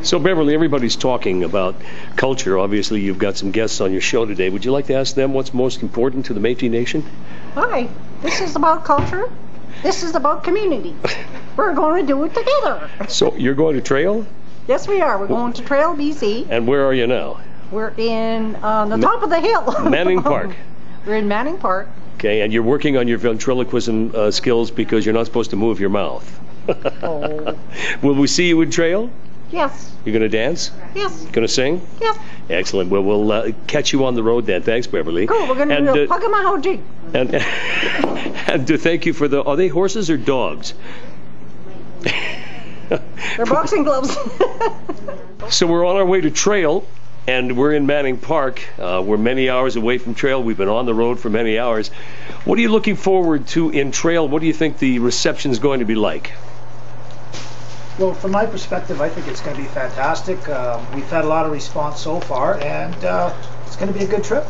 So Beverly, everybody's talking about culture. Obviously, you've got some guests on your show today. Would you like to ask them what's most important to the Métis Nation? Hi, this is about culture. This is about community. We're going to do it together. So you're going to Trail? Yes, we are. We're going to Trail, BC. And where are you now? We're in the top of the hill. Manning Park. We're in Manning Park. Okay, and you're working on your ventriloquism skills because you're not supposed to move your mouth. Oh. Will we see you in Trail? Yes. You're going to dance? Yes. Going to sing? Yes. Excellent. Well, we'll catch you on the road then. Thanks, Beverly. Cool. We're going to do a hug 'em a how jig. And to thank you for the... Are they horses or dogs? They're boxing gloves. So we're on our way to Trail, and we're in Manning Park. We're many hours away from Trail. We've been on the road for many hours. What are you looking forward to in Trail? What do you think the reception is going to be like? Well, from my perspective, I think it's going to be fantastic. We've had a lot of response so far, and it's going to be a good trip.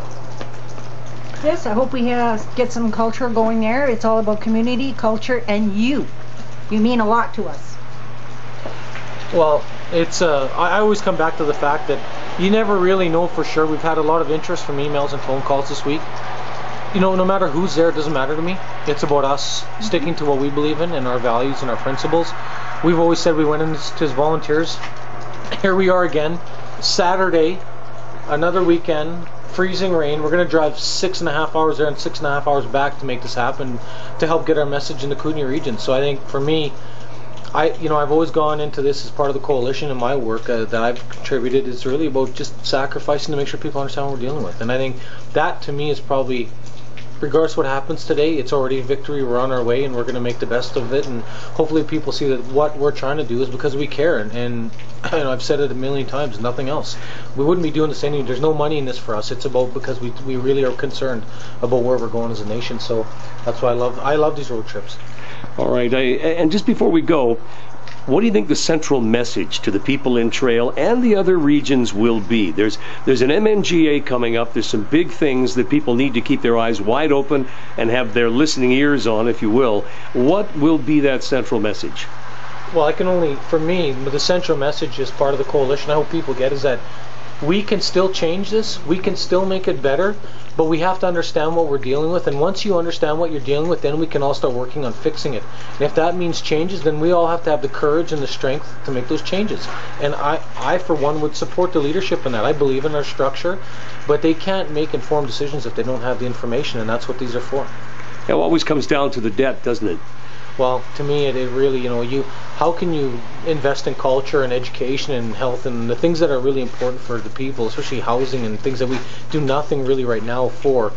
Yes, I hope we get some culture going there. It's all about community, culture, and you. You mean a lot to us. Well, it's I always come back to the fact that you never really know for sure. We've had a lot of interest from emails and phone calls this week. You know, no matter who's there, it doesn't matter to me. It's about us sticking to what we believe in and our values and our principles. We've always said we went in as volunteers. Here we are again, Saturday, another weekend, freezing rain. We're going to drive 6.5 hours there and 6.5 hours back to make this happen, to help get our message in the Kootenay region. So I think for me, I've always gone into this as part of the coalition in my work that I've contributed. It's really about just sacrificing to make sure people understand what we're dealing with. And I think that to me is probably, regardless of what happens today, it's already a victory. We're on our way and we're going to make the best of it, and hopefully people see that what we're trying to do is because we care, and I've said it a million times, nothing else. We wouldn't be doing this anyway. There's no money in this for us. It's about because we really are concerned about where we're going as a nation. So that's why I love these road trips. All right, and just before we go, what do you think the central message to the people in Trail and the other regions will be? There's an MNGA coming up. There's some big things that people need to keep their eyes wide open and have their listening ears on, if you will. What will be that central message? Well, for me, the central message is part of the coalition I hope people get is that we can still change this, we can still make it better, but we have to understand what we're dealing with, and once you understand what you're dealing with, then we can all start working on fixing it. And if that means changes, then we all have to have the courage and the strength to make those changes. And I for one, would support the leadership in that. I believe in our structure, but they can't make informed decisions if they don't have the information, and that's what these are for. It always comes down to the debt, doesn't it? Well, to me, it really, how can you invest in culture and education and health and the things that are really important for the people, especially housing and things that we do nothing really right now for,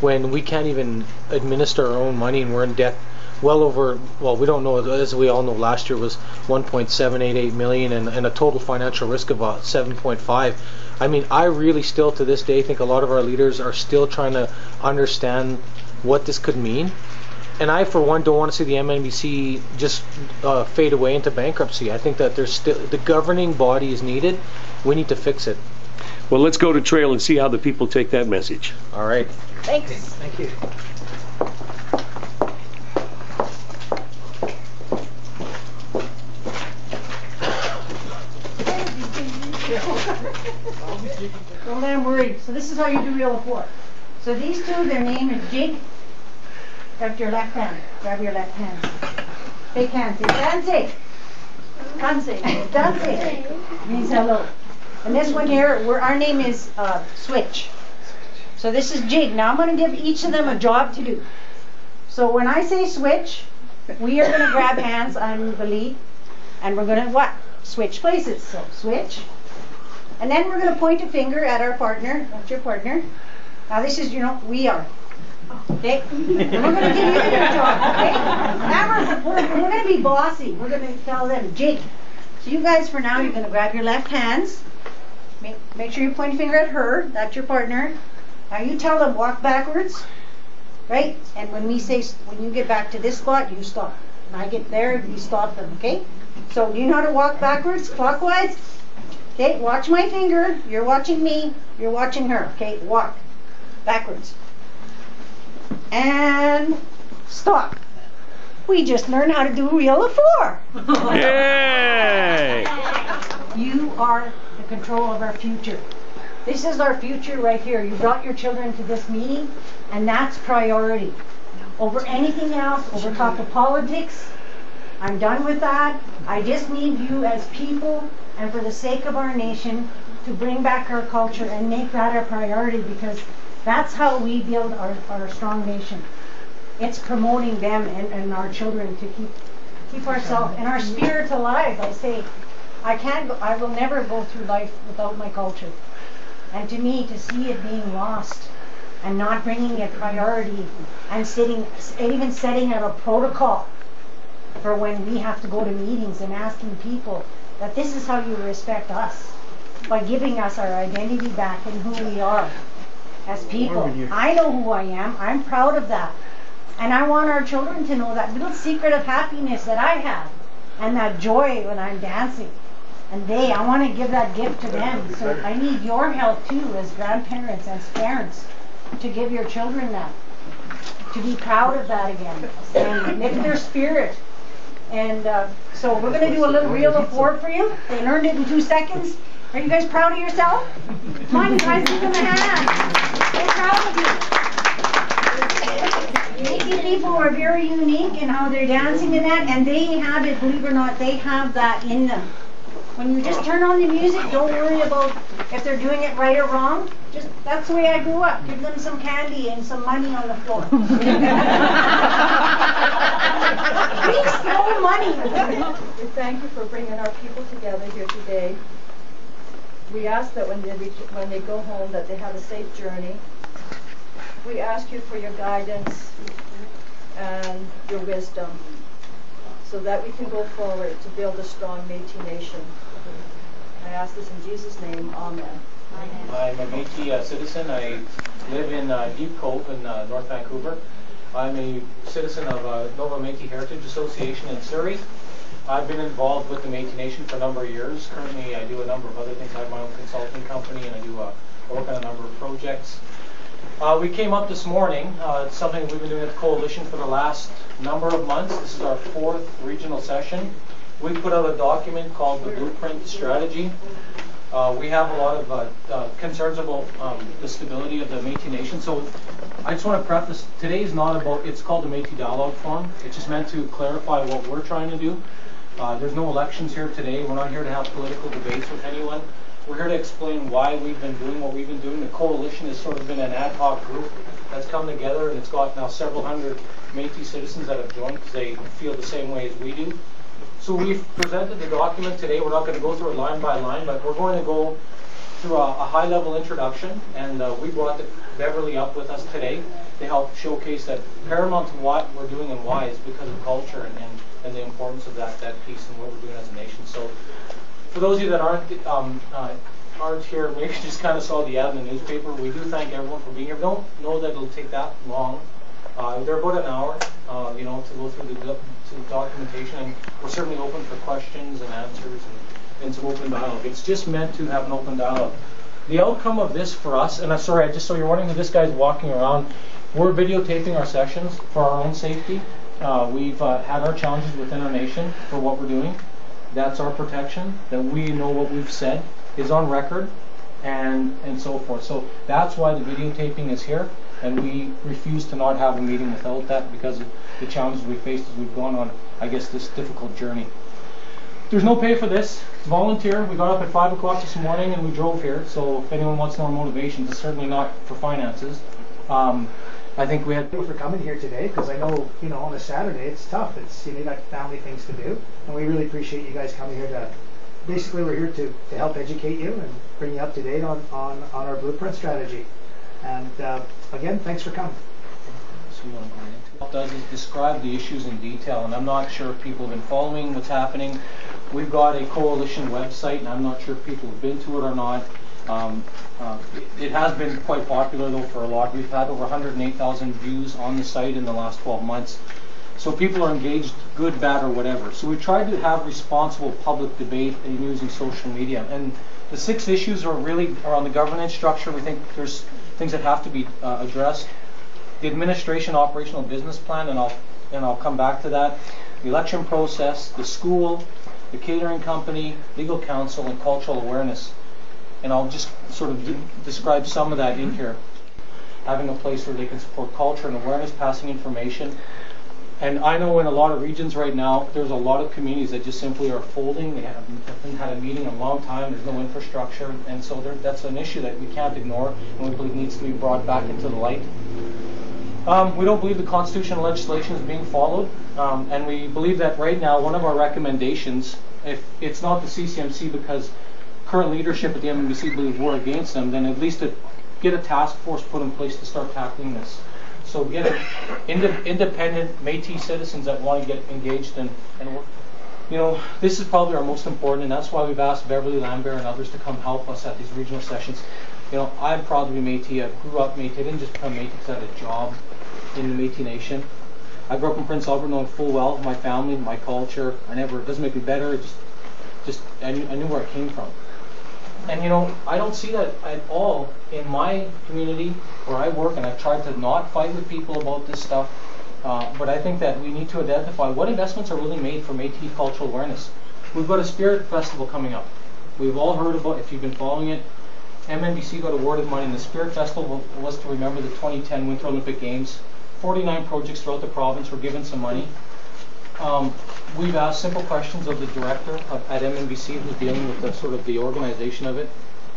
when we can't even administer our own money and we're in debt well over, well, we don't know, as we all know, last year was 1.788 million and a total financial risk of 7.5. I mean, I really still to this day think a lot of our leaders are still trying to understand what this could mean. And I, for one, don't want to see the MNBC just fade away into bankruptcy. I think that there's still the governing body is needed. We need to fix it. Well, let's go to Trail and see how the people take that message. All right. Thanks. Thank you. Don't let them worry. So this is how you do Reel of 4. So these two, their name is Jig. Grab your left hand. Grab your left hand. Big hand. Say dancing. Dancing. Dancing. Means hello. And this one here, our name is Switch. So this is Jig. Now I'm going to give each of them a job to do. So when I say switch, we are going to grab hands on the lead, and we're going to what? Switch places. So switch. And then we're going to point a finger at our partner. That's your partner. Now this is, we are. Okay? And we're going to give you your job, okay? Now we're going to be bossy. We're going to tell them, Jig. So you guys, for now, you're going to grab your left hands. Make sure you point a finger at her. That's your partner. Now you tell them, walk backwards. Right? And when you get back to this spot, you stop. When I get there, you stop them, okay? So do you know how to walk backwards, clockwise? Okay, watch my finger. You're watching me. You're watching her. Okay, walk backwards. And stop. We just learned how to do Reel of 4. Yay! You are the control of our future. This is our future right here. You brought your children to this meeting, and that's priority. Over anything else, over top of politics, I'm done with that. I just need you as people, and for the sake of our nation, to bring back our culture and make that our priority, because that's how we build our strong nation. It's promoting them and our children to keep ourselves and our spirit alive. I say, I will never go through life without my culture. And to me, to see it being lost and not bringing it priority and even setting out a protocol for when we have to go to meetings and asking people that this is how you respect us, by giving us our identity back and who we are as people. I know who I am. I'm proud of that. And I want our children to know that little secret of happiness that I have and that joy when I'm dancing. And I want to give that gift to them. So I need your help too, as grandparents and parents, to give your children that, to be proud of that again, and lift their spirit. And so we're going to do a little reel of 4 for you. They learned it in 2 seconds. Are you guys proud of yourself? Come on, you guys, give them a hand. They're proud of you. These people are very unique in how they're dancing and that, and they have it, believe it or not, they have that in them. When you just turn on the music, don't worry about if they're doing it right or wrong. Just, that's the way I grew up. Give them some candy and some money on the floor. Please throw money. We thank you for bringing our people together here today. We ask that when they go home that they have a safe journey. We ask you for your guidance and your wisdom, so that we can go forward to build a strong Métis nation. I ask this in Jesus' name, amen. I'm a Métis citizen. I live in Deep Cove in North Vancouver. I'm a citizen of Nova Métis Heritage Association in Surrey. I've been involved with the Métis Nation for a number of years. Currently I do a number of other things. I have my own consulting company, and I work on a number of projects. We came up this morning. It's something we've been doing at the Coalition for the last number of months. This is our 4th regional session. We put out a document called the Blueprint Strategy. We have a lot of concerns about the stability of the Métis Nation. So I just want to preface, today is not about, it's called the Métis Dialogue Forum. It's just meant to clarify what we're trying to do. There's no elections here today. We're not here to have political debates with anyone. We're here to explain why we've been doing what we've been doing. The Coalition has sort of been an ad hoc group that's come together, and it's got now several hundred Métis citizens that have joined because they feel the same way as we do. So we've presented the document today. We're not going to go through it line by line, but we're going to go through a high-level introduction, and we brought Beverly up with us today to help showcase that paramount to what we're doing and why is because of culture and the importance of that piece and what we're doing as a nation. So for those of you that aren't here, maybe just kind of saw the ad in the newspaper, we do thank everyone for being here. We don't know that it'll take that long. They're about an hour, to go through the documentation, and we're certainly open for questions and answers and some open dialogue. It's just meant to have an open dialogue. The outcome of this for us, and I'm sorry, just so you're wondering who this guy's walking around, we're videotaping our sessions for our own safety. We've had our challenges within our nation for what we're doing. That's our protection, that we know what we've said is on record, and so forth. So that's why the videotaping is here, and we refuse to not have a meeting without that because of the challenges we faced as we've gone on, I guess, this difficult journey. There's no pay for this. It's volunteer. We got up at 5 o'clock this morning and we drove here, so if anyone wants more motivation, it's certainly not for finances. I think we had Thank you for coming here today, because I know, on a Saturday it's tough. It's, you got family things to do, and we really appreciate you guys coming here to, basically we're here to help educate you and bring you up to date on our blueprint strategy. And again, thanks for coming. What it does is describe the issues in detail, and I'm not sure if people have been following what's happening. We've got a coalition website, and I'm not sure if people have been to it or not. It has been quite popular though for a lot. We've had over 108,000 views on the site in the last 12 months. So people are engaged, good, bad, or whatever. So we tried to have responsible public debate in using social media. And the 6 issues are really around the governance structure. We think there's things that have to be addressed. The administration operational business plan, and I'll come back to that. The election process, the school, the catering company, legal counsel, and cultural awareness. And I'll just sort of describe some of that in here. Having a place where they can support culture and awareness, passing information. And I know in a lot of regions right now, there's a lot of communities that just simply are folding. They haven't had a meeting in a long time. There's no infrastructure. And so that's an issue that we can't ignore and we believe needs to be brought back into the light. We don't believe the constitutional legislation is being followed. And we believe that right now, one of our recommendations, if it's not the CCMC because current leadership at the MNBC believe we're against them, then at least get a task force put in place to start tackling this. So get independent Métis citizens that want to get engaged and work. You know, this is probably our most important, and that's why we've asked Beverly Lambert and others to come help us at these regional sessions. You know, I'm proud to be Métis. I grew up Métis. I didn't just become Métis because I had a job in the Métis Nation. I grew up in Prince Albert knowing full well my family, my culture. It doesn't make me better. I knew where I came from. And you know, I don't see that at all in my community where I work, and I've tried to not fight with people about this stuff, but I think that we need to identify what investments are really made for Métis cultural awareness. We've got a Spirit Festival coming up. We've all heard about, if you've been following it, MNBC got awarded money, and the Spirit Festival was to remember the 2010 Winter Olympic Games. 49 projects throughout the province were given some money. We've asked simple questions of the director at MNBC, who's dealing with the sort of the organization of it,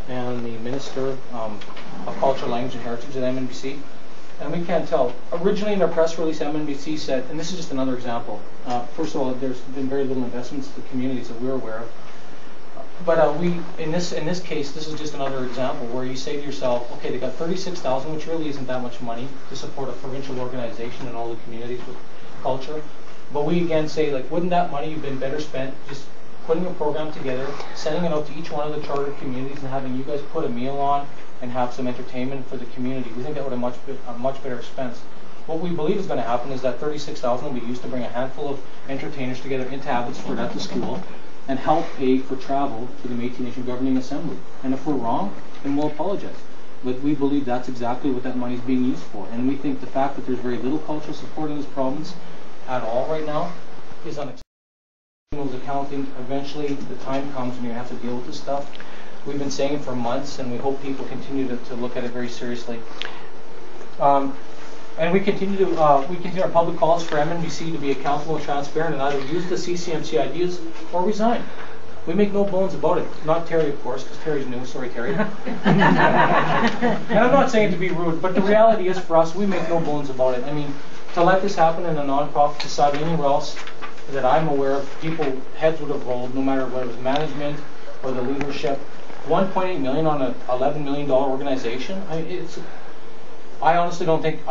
and the minister of culture, language, and heritage at MNBC, and we can't tell. Originally in their press release, MNBC said, and this is just another example. First of all, there's been very little investments to the communities that we're aware of. But in this case, this is just another example where you say to yourself, okay, they got $36,000, which really isn't that much money to support a provincial organization and all the communities with culture. But we again say, like, wouldn't that money have been better spent just putting a program together, sending it out to each one of the charter communities, and having you guys put a meal on and have some entertainment for the community? We think that would have a much better expense. What we believe is going to happen is that $36,000 will be used to bring a handful of entertainers together into Abbotsford at the school and help pay for travel to the Métis Nation Governing Assembly. And if we're wrong, then we'll apologize. But we believe that's exactly what that money is being used for. And we think the fact that there's very little cultural support in this province at all right now is unacceptable. Accounting, eventually the time comes when you're going to have to deal with this stuff. We've been saying it for months, and we hope people continue to look at it very seriously. And we continue our public calls for MNBC to be accountable and transparent and either use the CCMC ideas or resign. We make no bones about it. Not Terry, of course, because Terry's new. Sorry, Terry. And I'm not saying to be rude, but the reality is for us, we make no bones about it. I mean, to let this happen in a non-profit society anywhere else that I'm aware of, people, heads would have rolled, no matter whether it was management or the leadership. $1.8 million on an $11 million organization. I honestly don't think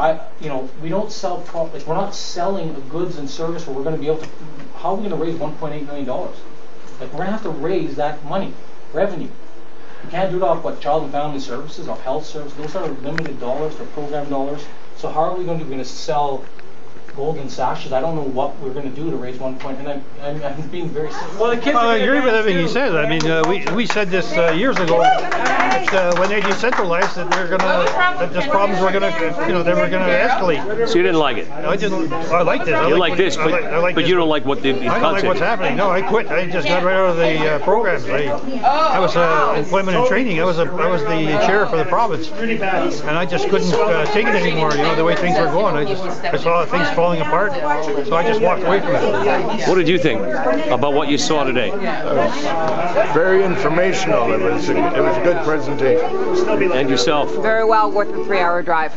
we don't sell like we're not selling goods and service where we're going to be able to. How are we going to raise $1.8 million? Like, we're going to have to raise that money, revenue. You can't do it off child and family services, off health services. Those are limited dollars, they're program dollars. So how are we going to sell golden sashes? I don't know what we're going to do to raise 1 point. And I'm being very serious. Well, the kids I agree with everything he says. I mean, we said this years ago when they decentralized that they're gonna that these problems were gonna they were gonna escalate. So you didn't like it? I didn't. I like this. You like this, but you don't like what the concept. I don't like what's happening. No, I quit. I just got right out of the programs. I was employment and training. I was the chair for the province, and I just couldn't take it anymore. The way things were going. I saw things falling apart, so I just walked away from it. What did you think about what you saw today? Very informational. It was a good presentation. And yourself? Very well, worth the 3-hour drive.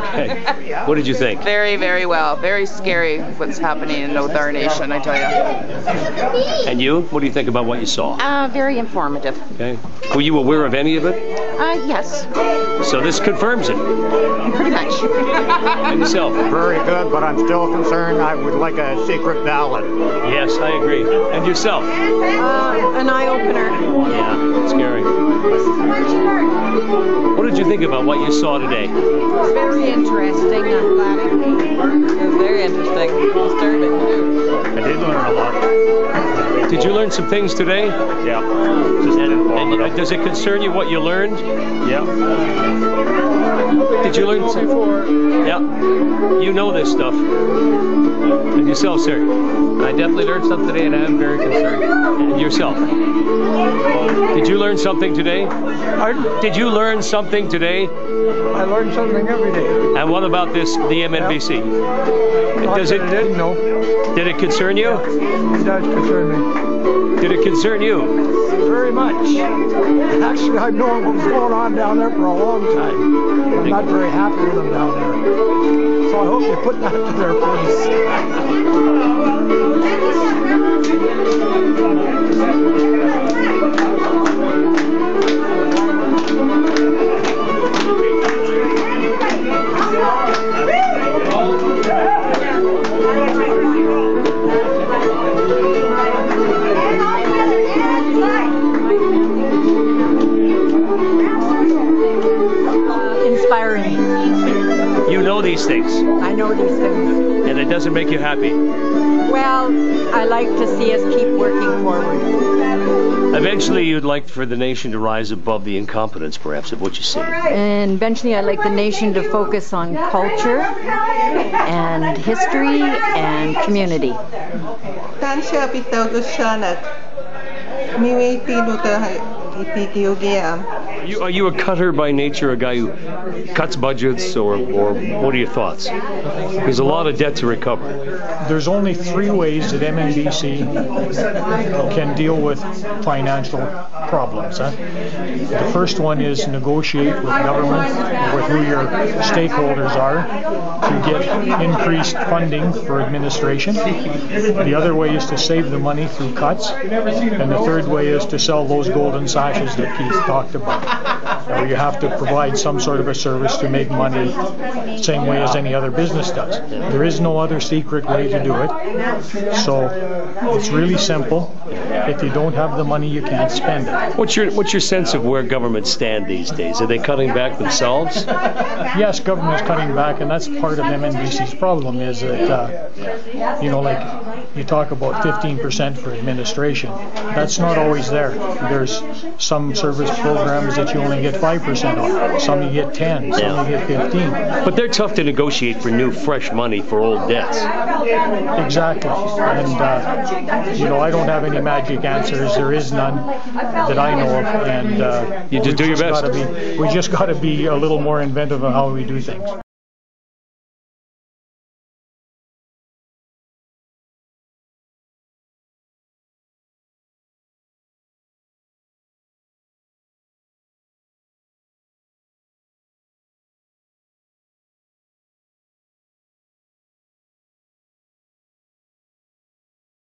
Okay. What did you think? Very, very well. Very scary what's happening with our nation, I tell you. And you? What do you think about what you saw? Very informative. Okay. Were you aware of any of it? Yes. So this confirms it? Pretty much. And yourself? Very good, but I'm still concerned. I would like a secret ballot. Yes, I agree. And yourself? An eye-opener. Yeah, scary. What did you think about what you saw today? Very interesting. I'm glad it came. It was very interesting. Disturbing, too. I did learn a lot. Me Did you learn some things today? Yeah. Just And does it concern you what you learned? Yeah. Did you learn some? Yeah. You know this stuff. And yourself, sir? I definitely learned something today, and I am very concerned. And yourself? Did you learn something today? Did you learn something today? I learn something every day. And what about this, the MNBC? Does it? I didn't know. Did it concern you? It does concern me. Did it concern you? Very much. Actually, I've known what was going on down there for a long time. I'm not very happy with them down there. So I hope they put that to their face. Inspiring. You know these things, I know these things. and it doesn't make you happy. Well, I like to see us keep working forward. Eventually, you'd like for the nation to rise above the incompetence, perhaps, of what you see. And eventually I'd like the nation to focus on culture and history and community. Are you a cutter by nature, a guy who cuts budgets, or what are your thoughts? There's a lot of debt to recover. There's only 3 ways that MNBC can deal with financial problems. The first one is negotiate with government, with who your stakeholders are, to get increased funding for administration. The other way is to save the money through cuts. And the third way is to sell those golden sashes that Keith talked about. You have to provide some sort of a service to make money same way as any other business does. There is no other secret way to do it. So it's really simple. If you don't have the money, you can't spend it. What's your sense of where governments stand these days? Are they cutting back themselves? Yes, government is cutting back, and that's part of MNBC's problem is that, like you talk about 15% for administration. That's not always there. There's some service programs that you only get 5% on. Some you get 10, some you get 15. But they're tough to negotiate for new, fresh money for old debts. Exactly. And, I don't have any magic answers. There is none that I know of. And you just do your best. We just got to be a little more inventive of how we do things.